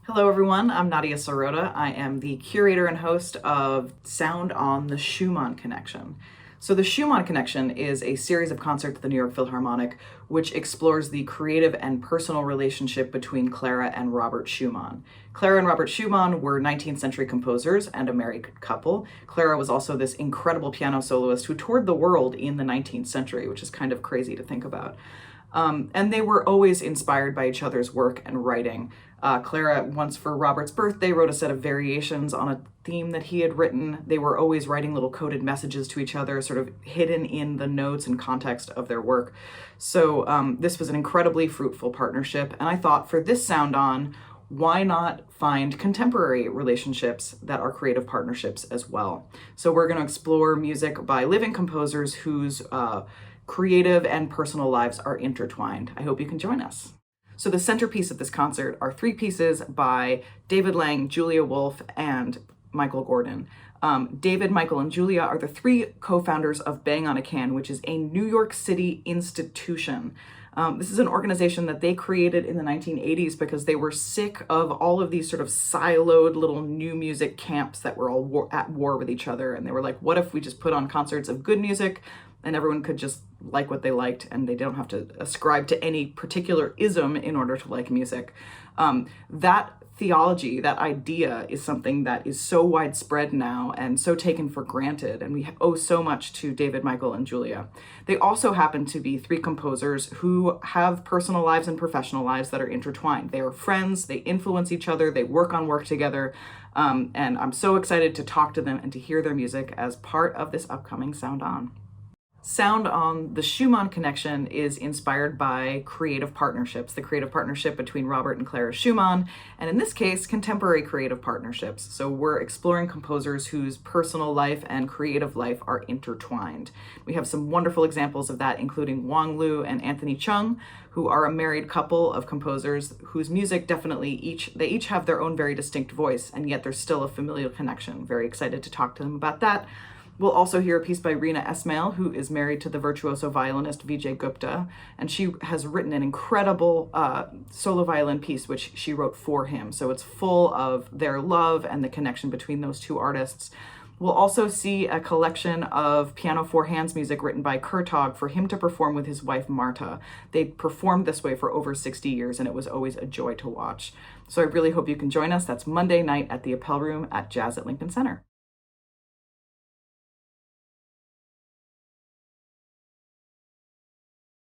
Hello everyone, I'm Nadia Sirota. I am the curator and host of Sound on the Schumann Connection. So the Schumann Connection is a series of concerts at the New York Philharmonic which explores the creative and personal relationship between Clara and Robert Schumann. Clara and Robert Schumann were 19th century composers and a married couple. Clara was also this incredible piano soloist who toured the world in the 19th century, which is kind of crazy to think about. And they were always inspired by each other's work and writing. Clara, once for Robert's birthday, wrote a set of variations on a theme that he had written. They were always writing little coded messages to each other, sort of hidden in the notes and context of their work. So this was an incredibly fruitful partnership. And I thought for this Sound On, why not find contemporary relationships that are creative partnerships as well? So we're going to explore music by living composers whose creative and personal lives are intertwined. I hope you can join us. So the centerpiece of this concert are three pieces by David Lang, Julia Wolf, and Michael Gordon. David, Michael, and Julia are the three co-founders of Bang on a Can, which is a New York City institution. This is an organization that they created in the 1980s because they were sick of all of these sort of siloed little new music camps that were all at war with each other. And they were like, what if we just put on concerts of good music and everyone could just like what they liked and they don't have to ascribe to any particular ism in order to like music. That theology, that idea is something that is so widespread now and so taken for granted, and we owe so much to David, Michael, and Julia. They also happen to be three composers who have personal lives and professional lives that are intertwined. They are friends, they influence each other, they work on work together, and I'm so excited to talk to them and to hear their music as part of this upcoming Sound On. Sound on the Schumann Connection is inspired by creative partnerships, the creative partnership between Robert and Clara Schumann, and in this case, contemporary creative partnerships. So we're exploring composers whose personal life and creative life are intertwined. We have some wonderful examples of that, including Wang Lu and Anthony Chung, who are a married couple of composers whose music definitely they each have their own very distinct voice, and yet there's still a familial connection. Very excited to talk to them about that. We'll also hear a piece by Reena Esmail, who is married to the virtuoso violinist Vijay Gupta, and she has written an incredible solo violin piece, which she wrote for him. So it's full of their love and the connection between those two artists. We'll also see a collection of piano for hands music written by Curator for him to perform with his wife Marta. They performed this way for over 60 years, and it was always a joy to watch. So I really hope you can join us. That's Monday night at the Appel Room at Jazz at Lincoln Center.